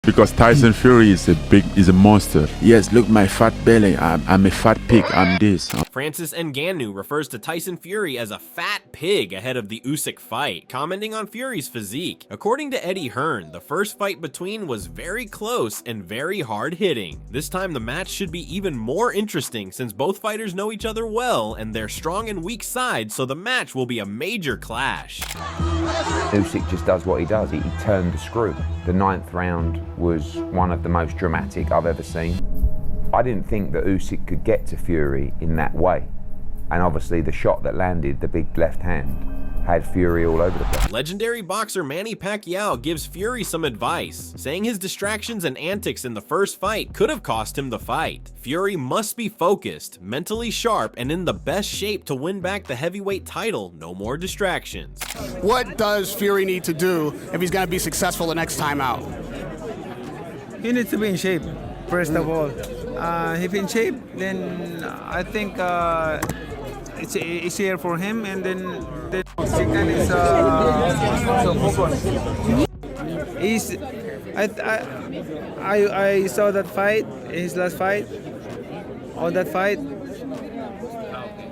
Because Tyson Fury is a monster. Yes, look my fat belly. I'm a fat pig. I'm this. Francis Ngannou refers to Tyson Fury as a fat pig ahead of the Usyk fight, commenting on Fury's physique. According to Eddie Hearn, the first fight between was very close and very hard-hitting. This time the match should be even more interesting since both fighters know each other well and their strong and weak sides, so the match will be a major clash. Usyk just does what he does. He turned the screw. The 9th round was one of the most dramatic I've ever seen. I didn't think that Usyk could get to Fury in that way. And obviously the shot that landed, the big left hand, had Fury all over the place. Legendary boxer Manny Pacquiao gives Fury some advice, saying his distractions and antics in the first fight could have cost him the fight. Fury must be focused, mentally sharp, and in the best shape to win back the heavyweight title. No more distractions. What does Fury need to do if he's going to be successful the next time out? He needs to be in shape, first of all. If in shape, then I think it's easier for him, and then second is so focused. I saw that fight, his last fight. On that fight,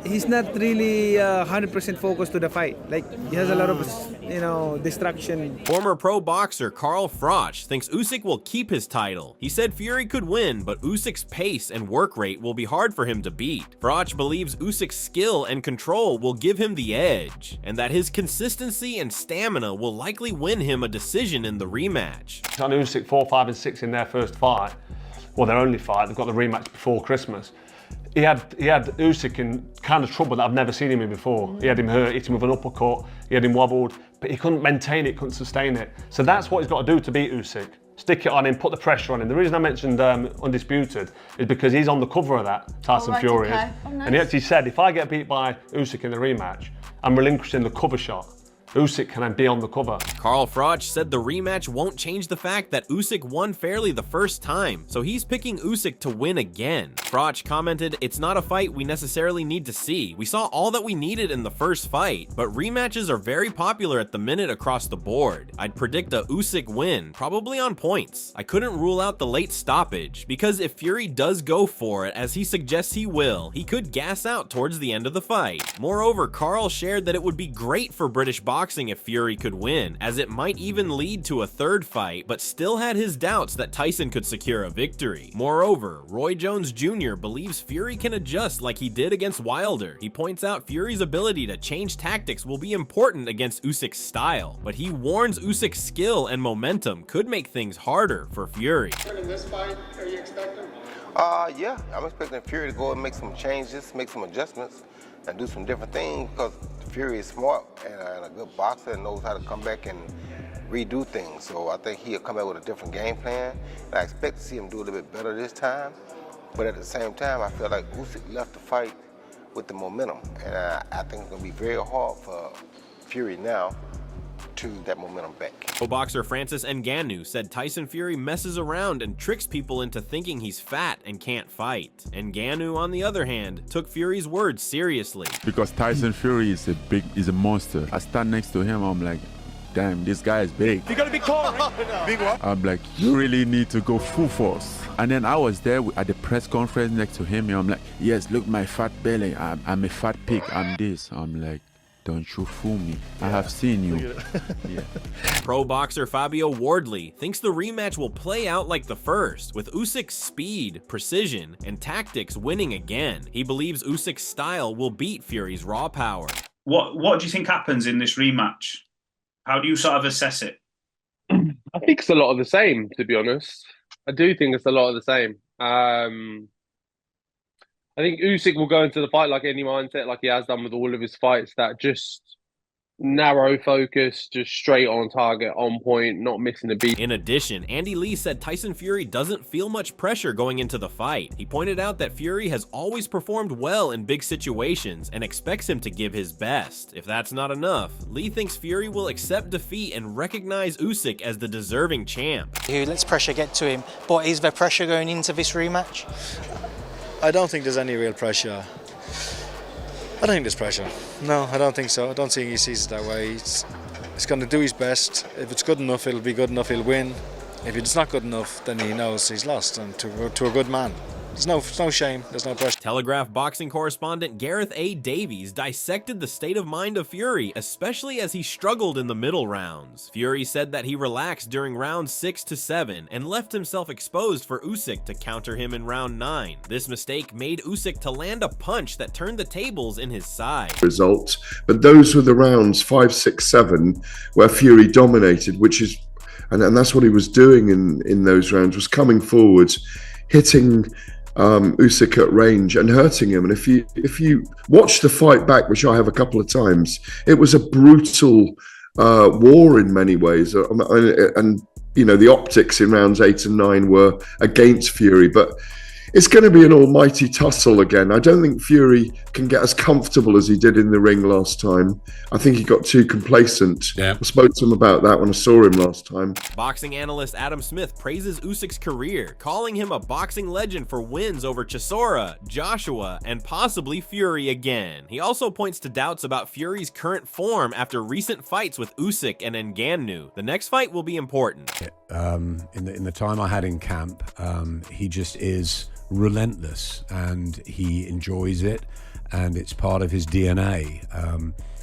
he's not really 100% focused to the fight. Like, he has a lot of, distraction. Former pro boxer Carl Froch thinks Usyk will keep his title. He said Fury could win, but Usyk's pace and work rate will be hard for him to beat. Froch believes Usyk's skill and control will give him the edge, and that his consistency and stamina will likely win him a decision in the rematch. On Usyk 4, 5, and 6 in their first fight, well, their only fight, they've got the rematch before Christmas. He had Usyk in kind of trouble that I've never seen him in before. He had him hurt, hit him with an uppercut, he had him wobbled, but he couldn't maintain it, couldn't sustain it. So that's what he's got to do to beat Usyk. Stick it on him, put the pressure on him. The reason I mentioned Undisputed is because he's on the cover of that, Tyson Fury. Okay. Oh, nice. And he actually said, if I get beat by Usyk in the rematch, I'm relinquishing the cover shot. Usyk can then be on the cover. Carl Froch said the rematch won't change the fact that Usyk won fairly the first time, so he's picking Usyk to win again. Froch commented, "It's not a fight we necessarily need to see. We saw all that we needed in the first fight, but rematches are very popular at the minute across the board. I'd predict a Usyk win, probably on points. I couldn't rule out the late stoppage, because if Fury does go for it, as he suggests he will, he could gas out towards the end of the fight." Moreover, Carl shared that it would be great for British boxing if Fury could win, as it might even lead to a third fight, but still had his doubts that Tyson could secure a victory. Moreover, Roy Jones Jr. believes Fury can adjust like he did against Wilder. He points out Fury's ability to change tactics will be important against Usyk's style, but he warns Usyk's skill and momentum could make things harder for Fury. In this fight, are you expecting? Yeah, I'm expecting Fury to go and make some changes, make some adjustments, and do some different things, because Fury is smart and a good boxer and knows how to come back and redo things. So I think he'll come back with a different game plan. And I expect to see him do a little bit better this time. But at the same time, I feel like Usyk left the fight with the momentum. And I think it's going to be very hard for Fury now to that momentum back. Pro boxer Francis Ngannou said Tyson Fury messes around and tricks people into thinking he's fat and can't fight. Ngannou, on the other hand, took Fury's words seriously. Because Tyson Fury is a monster. I stand next to him, I'm like, damn, this guy is big. You got a big car, right? Big what? I'm like, you really need to go full force. And then I was there at the press conference next to him, and I'm like, yes, look my fat belly. I'm a fat pig. I'm this. I'm like, don't you fool me. I have seen you. Yeah. Pro boxer Fabio Wardley thinks the rematch will play out like the first, with Usyk's speed, precision, and tactics winning again. He believes Usyk's style will beat Fury's raw power. What do you think happens in this rematch? How do you sort of assess it? I think it's a lot of the same, to be honest. I do think it's a lot of the same. I think Usyk will go into the fight like any mindset, like he has done with all of his fights, that just narrow focus, just straight on target, on point, not missing a beat. In addition, Andy Lee said Tyson Fury doesn't feel much pressure going into the fight. He pointed out that Fury has always performed well in big situations and expects him to give his best. If that's not enough, Lee thinks Fury will accept defeat and recognize Usyk as the deserving champ. Who lets pressure get to him, but is there pressure going into this rematch? I don't think there's any real pressure. I don't think there's pressure. No, I don't think so. I don't think he sees it that way. He's going to do his best. If it's good enough, it'll be good enough. He'll win. If it's not good enough, then he knows he's lost, and to a good man. There's no shame, there's no pressure. Telegraph boxing correspondent Gareth A. Davies dissected the state of mind of Fury, especially as he struggled in the middle rounds. Fury said that he relaxed during rounds 6 to 7 and left himself exposed for Usyk to counter him in round 9. This mistake made Usyk to land a punch that turned the tables in his side. Results, but those were the rounds 5, 6, 7 where Fury dominated, which is, and that's what he was doing in those rounds, was coming forwards, hitting Usyk at range and hurting him. And if you watch the fight back, which I have a couple of times, it was a brutal war in many ways. And you know, the optics in rounds 8 and 9 were against Fury, but it's going to be an almighty tussle again. I don't think Fury can get as comfortable as he did in the ring last time. I think he got too complacent. I spoke to him about that when I saw him last time. Boxing analyst Adam Smith praises Usyk's career, calling him a boxing legend for wins over Chisora, Joshua, and possibly Fury again. He also points to doubts about Fury's current form after recent fights with Usyk and Ngannou. The next fight will be important. In the time I had in camp, he just is relentless, and he enjoys it, and it's part of his DNA.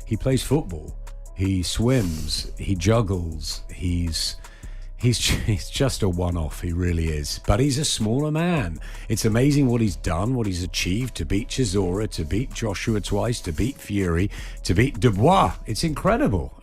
He plays football, he swims, he juggles, he's just a one-off, he really is. But he's a smaller man. It's amazing what he's done, what he's achieved, to beat Chisora, to beat Joshua twice, to beat Fury, to beat Dubois. It's incredible.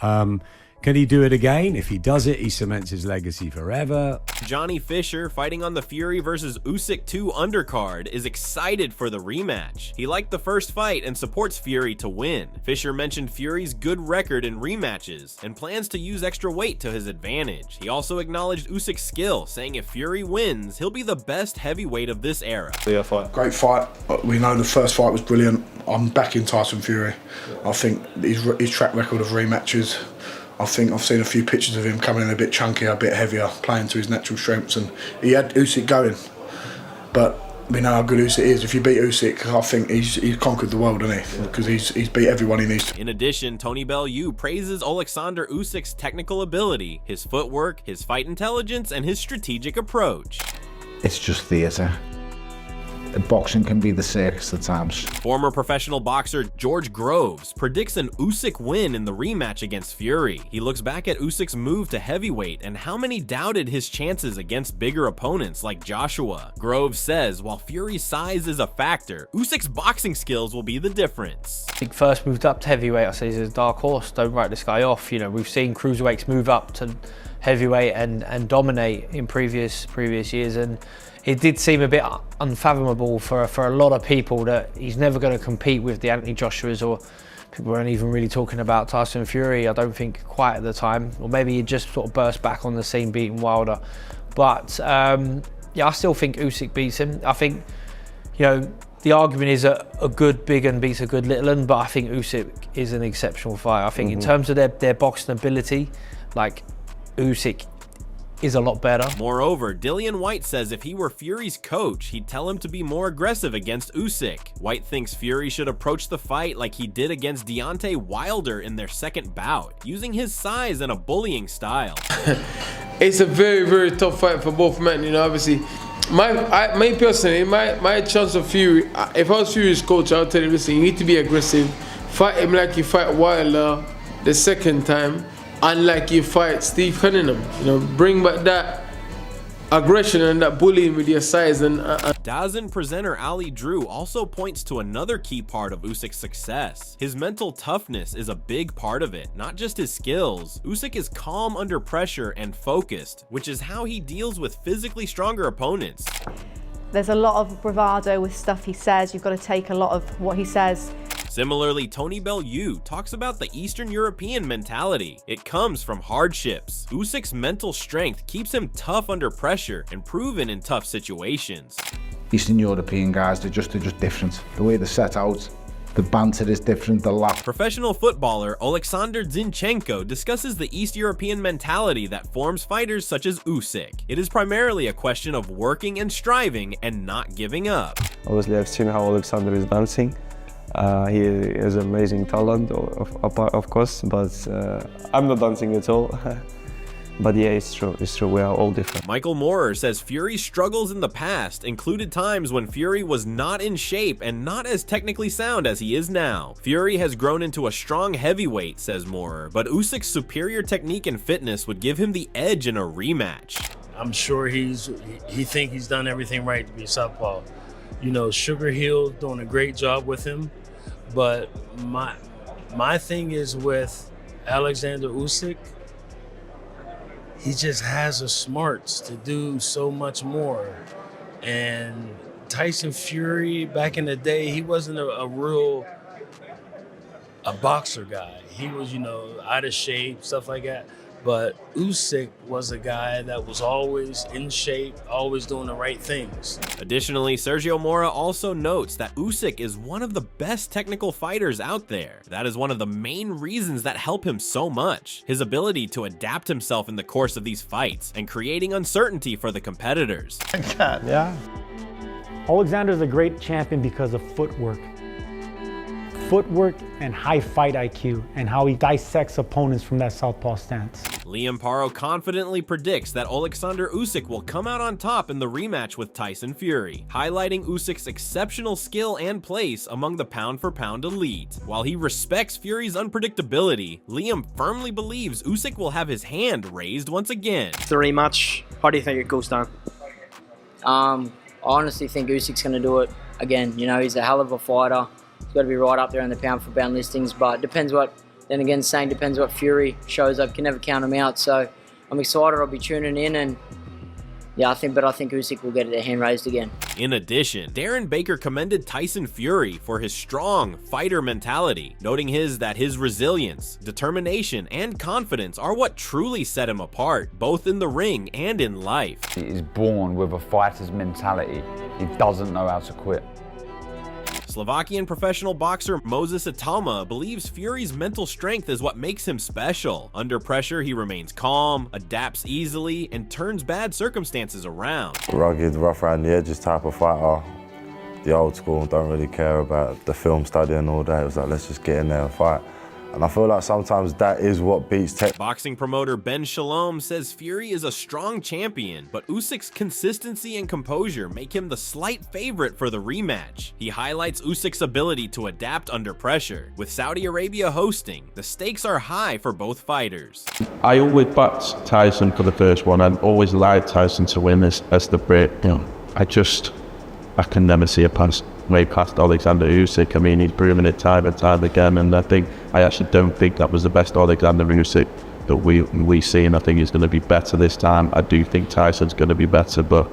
Can he do it again? If he does it, he cements his legacy forever. Johnny Fisher, fighting on the Fury vs. Usyk 2 undercard, is excited for the rematch. He liked the first fight and supports Fury to win. Fisher mentioned Fury's good record in rematches and plans to use extra weight to his advantage. He also acknowledged Usyk's skill, saying if Fury wins, he'll be the best heavyweight of this era. Great fight. We know the first fight was brilliant. I'm backing Tyson Fury. I think his track record of rematches, I think I've seen a few pictures of him coming in a bit chunkier, a bit heavier, playing to his natural strengths, and he had Usyk going. But we know how good Usyk is. If you beat Usyk, I think he's conquered the world, hasn't he? Because he's beat everyone he needs to. In addition, Tony Bellew praises Alexander Usyk's technical ability, his footwork, his fight intelligence, and his strategic approach. It's just theatre. Boxing can be the circus at times. Former professional boxer George Groves predicts an Usyk win in the rematch against Fury. He looks back at Usyk's move to heavyweight and how many doubted his chances against bigger opponents like Joshua. Groves says while Fury's size is a factor, Usyk's boxing skills will be the difference. He first moved up to heavyweight. I say he's a dark horse. Don't write this guy off. You know, we've seen cruiserweights move up to heavyweight and dominate in previous years, and it did seem a bit unfathomable for a lot of people that he's never going to compete with the Anthony Joshuas, or people weren't even really talking about Tyson Fury, I don't think, quite at the time, or maybe he just sort of burst back on the scene beating Wilder. But yeah, I still think Usyk beats him. I think, you know, the argument is a good big un beats a good little un, but I think Usyk is an exceptional fighter. I think in terms of their boxing ability, like, Usyk is a lot better. Moreover, Dillian White says if he were Fury's coach, he'd tell him to be more aggressive against Usyk. White thinks Fury should approach the fight like he did against Deontay Wilder in their second bout, using his size and a bullying style. It's a very, very tough fight for both men, you know, obviously. My personally, my chance of Fury, if I was Fury's coach, I would tell him, listen, you need to be aggressive, fight him like you fight Wilder the second time, and like you fight Steve Cunningham, you know, bring back that aggression and that bullying with your size. And DAZN presenter Ali Drew also points to another key part of Usyk's success. His mental toughness is a big part of it, not just his skills. Usyk is calm under pressure and focused, which is how he deals with physically stronger opponents. There's a lot of bravado with stuff he says. You've got to take a lot of what he says. Similarly, Tony Bellew talks about the Eastern European mentality. It comes from hardships. Usyk's mental strength keeps him tough under pressure and proven in tough situations. Eastern European guys, they're just different. The way they're set out, the banter is different, the laugh. Professional footballer Oleksandr Zinchenko discusses the East European mentality that forms fighters such as Usyk. It is primarily a question of working and striving and not giving up. Obviously, I've seen how Oleksandr is dancing. He has amazing talent, of course, but I'm not dancing at all. But yeah, it's true. It's true. We are all different. Michael Moorer says Fury's struggles in the past included times when Fury was not in shape and not as technically sound as he is now. Fury has grown into a strong heavyweight, says Moorer, but Usyk's superior technique and fitness would give him the edge in a rematch. I'm sure he think he's done everything right to be southpaw. You know, Sugar Hill's doing a great job with him, but my thing is with Alexander Usyk, he just has the smarts to do so much more. And Tyson Fury, back in the day, he wasn't a real boxer guy. He was, you know, out of shape, stuff like that. But Usyk was a guy that was always in shape, always doing the right things. Additionally, Sergio Mora also notes that Usyk is one of the best technical fighters out there. That is one of the main reasons that help him so much. His ability to adapt himself in the course of these fights and creating uncertainty for the competitors. Yeah. Alexander's a great champion because of footwork. Footwork and high fight IQ, and how he dissects opponents from that southpaw stance. Liam Paro confidently predicts that Alexander Usyk will come out on top in the rematch with Tyson Fury, highlighting Usyk's exceptional skill and place among the pound-for-pound elite. While he respects Fury's unpredictability, Liam firmly believes Usyk will have his hand raised once again. The rematch, how do you think it goes down? I honestly think Usyk's going to do it again. You know, he's a hell of a fighter. He's got to be right up there in the pound-for-pound listings, but depends what, then again, depends what Fury shows up. Can never count him out, so I'm excited. I'll be tuning in, and yeah, I think Usyk will get the hand raised again. In addition, Darren Baker commended Tyson Fury for his strong fighter mentality, noting that his resilience, determination, and confidence are what truly set him apart, both in the ring and in life. He is born with a fighter's mentality. He doesn't know how to quit. Slovakian professional boxer Moses Atalma believes Fury's mental strength is what makes him special. Under pressure, he remains calm, adapts easily, and turns bad circumstances around. Rugged, rough around the edges type of fighter. The old school, don't really care about the film study and all that. It was like, let's just get in there and fight. And I feel like sometimes that is what beats tech. Boxing promoter Ben Shalom says Fury is a strong champion, but Usyk's consistency and composure make him the slight favorite for the rematch. He highlights Usyk's ability to adapt under pressure. With Saudi Arabia hosting, the stakes are high for both fighters. I always backed Tyson for the first one. I always liked Tyson to win as the Brit. You know, I can never see way past Alexander Usyk. I mean, he's proven it time and time again, and I actually don't think that was the best Alexander Usyk that we see, and I think he's going to be better this time. I do think Tyson's going to be better, but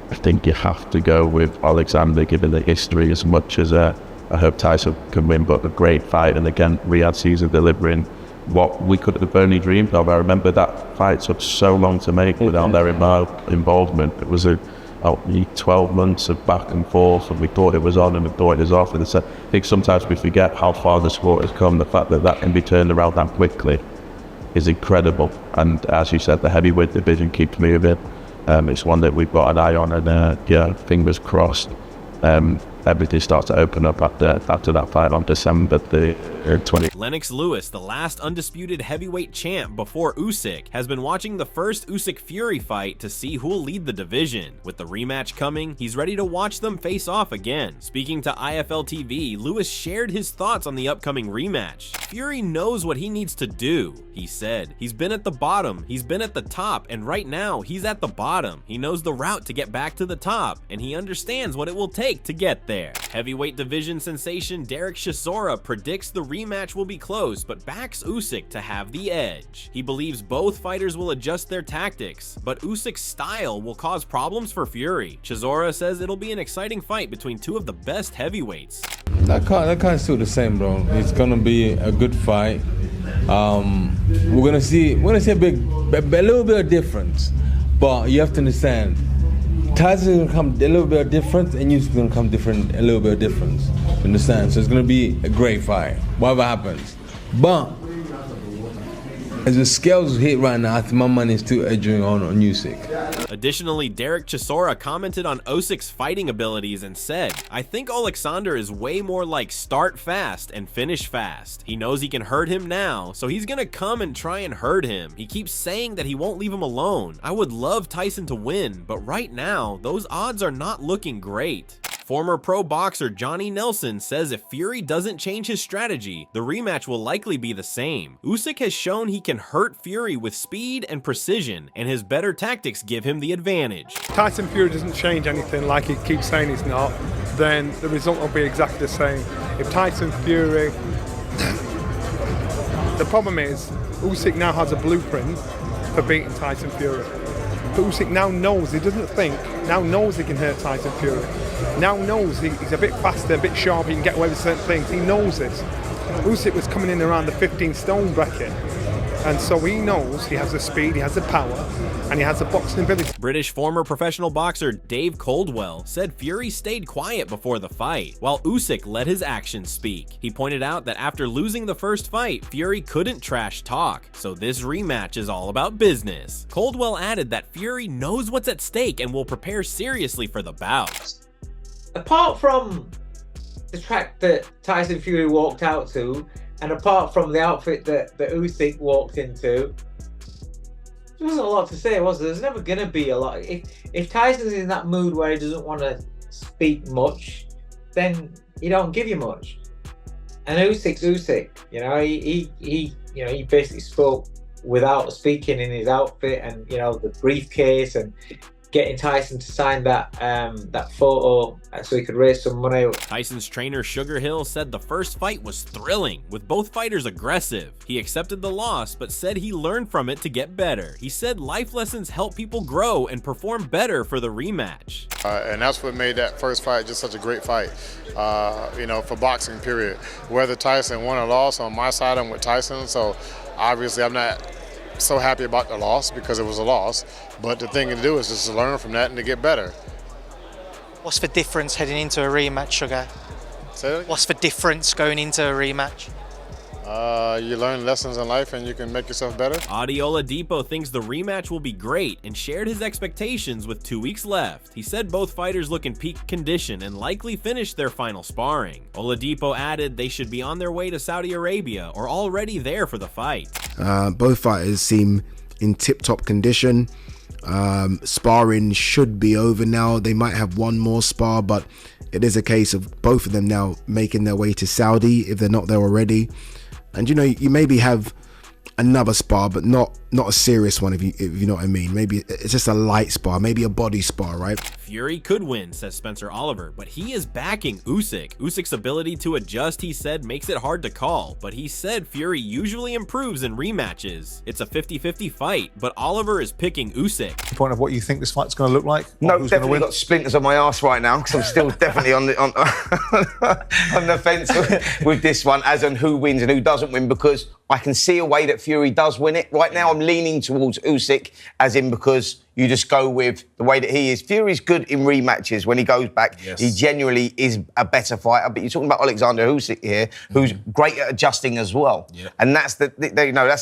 I think you have to go with Alexander given the history, as much as I hope Tyson can win, but a great fight. And again, Riyadh Season delivering what we could have only dreamed of. I remember that fight took so long to make without their involvement. It was 12 months of back and forth, and we thought it was on and we thought it was off. And I think sometimes we forget how far the sport has come. The fact that can be turned around that quickly is incredible. And as you said, the heavyweight division keeps moving. It's one that we've got an eye on, and yeah, fingers crossed. Everything starts to open up after that fight on December the 20th. Lennox Lewis, the last undisputed heavyweight champ before Usyk, has been watching the first Usyk-Fury fight to see who'll lead the division. With the rematch coming, he's ready to watch them face off again. Speaking to IFL TV, Lewis shared his thoughts on the upcoming rematch. Fury knows what he needs to do, he said. He's been at the bottom, he's been at the top, and right now, he's at the bottom. He knows the route to get back to the top, and he understands what it will take to get there. Heavyweight division sensation Derek Chisora predicts the rematch will be close, but backs Usyk to have the edge. He believes both fighters will adjust their tactics, but Usyk's style will cause problems for Fury. Chisora says it'll be an exciting fight between two of the best heavyweights. That can't still the same, bro. It's gonna be a good fight. We're gonna see a little bit of difference, but you have to understand, Tyson's gonna come a little bit of difference, and Usyk's gonna come a little bit of difference. You understand? So it's gonna be a great fight, whatever happens. But As the scales hit right now, I think my money is still edging on Usyk. Additionally, Derek Chisora commented on Usyk's fighting abilities and said, "I think Alexander is way more like start fast and finish fast. He knows he can hurt him now, so he's gonna come and try and hurt him. He keeps saying that he won't leave him alone. I would love Tyson to win, but right now, those odds are not looking great." Former pro boxer Johnny Nelson says if Fury doesn't change his strategy, the rematch will likely be the same. Usyk has shown he can hurt Fury with speed and precision, and his better tactics give him the advantage. Tyson Fury doesn't change anything like he keeps saying he's not, then the result will be exactly the same. If Tyson Fury... The problem is, Usyk now has a blueprint for beating Tyson Fury. But Usyk now knows, he doesn't think, now knows he can hurt Tyson Fury. Now knows he's a bit faster, a bit sharper, he can get away with certain things. He knows this. Usyk was coming in around the 15 stone bracket. And so he knows he has the speed, he has the power, and he has the boxing ability. British former professional boxer Dave Coldwell said Fury stayed quiet before the fight, while Usyk let his actions speak. He pointed out that after losing the first fight, Fury couldn't trash talk, so this rematch is all about business. Coldwell added that Fury knows what's at stake and will prepare seriously for the bout. Apart from the track that Tyson Fury walked out to, and apart from the outfit that Usyk walked into, there wasn't a lot to say, was there? There's never going to be a lot. If Tyson's in that mood where he doesn't want to speak much, then he don't give you much. And Usyk's Usyk, you know, he basically spoke without speaking in his outfit, and you know, the briefcase, and getting Tyson to sign that photo so he could raise some money. Tyson's trainer Sugar Hill said the first fight was thrilling, with both fighters aggressive. He accepted the loss, but said he learned from it to get better. He said life lessons help people grow and perform better for the rematch. And that's what made that first fight just such a great fight, you know, for boxing, period. Whether Tyson won or lost, on my side, I'm with Tyson, so obviously I'm not so happy about the loss because it was a loss, but the thing to do is just to learn from that and to get better. What's the difference heading into a rematch, Sugar? What's the difference going into a rematch? You learn lessons in life and you can make yourself better. Adi Oladipo thinks the rematch will be great and shared his expectations with 2 weeks left. He said both fighters look in peak condition and likely finish their final sparring. Oladipo added they should be on their way to Saudi Arabia or already there for the fight. Both fighters seem in tip-top condition. Sparring should be over now. They might have one more spar, but it is a case of both of them now making their way to Saudi if they're not there already. And you know, you maybe have another spar, but not a serious one, if you know what I mean. Maybe it's just a light spar, maybe a body spar, right? Fury could win, says Spencer Oliver, but he is backing Usyk. Usyk's ability to adjust, he said, makes it hard to call, but he said Fury usually improves in rematches. It's a 50-50 fight, but Oliver is picking Usyk. Point of what you think this fight's going to look like? No, definitely got splinters on my arse right now because I'm still definitely on the fence with this one, as on who wins and who doesn't win, because I can see a way that Fury does win it. Right now, I'm leaning towards Usyk, as in because you just go with the way that he is. Fury's good in rematches when he goes back. Yes. He genuinely is a better fighter. But you're talking about Alexander Usyk here, who's great at adjusting as well. Yeah. And that's that's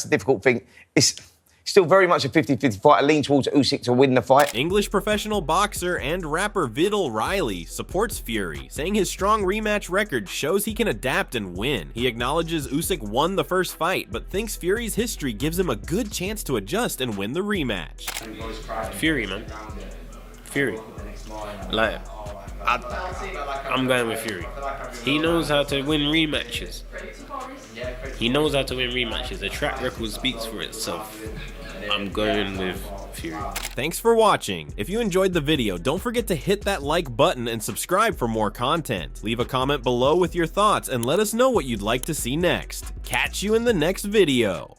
the difficult thing. It's still very much a 50-50 fight. I lean towards Usyk to win the fight. English professional boxer and rapper Vidal Riley supports Fury, saying his strong rematch record shows he can adapt and win. He acknowledges Usyk won the first fight, but thinks Fury's history gives him a good chance to adjust and win the rematch. Fury, man. Fury. Like, I'm going with Fury. He knows how to win rematches. He knows how to win rematches. The track record speaks for itself. I'm going with Fury. Thanks for watching. If you enjoyed the video, don't forget to hit that like button and subscribe for more content. Leave a comment below with your thoughts and let us know what you'd like to see next. Catch you in the next video.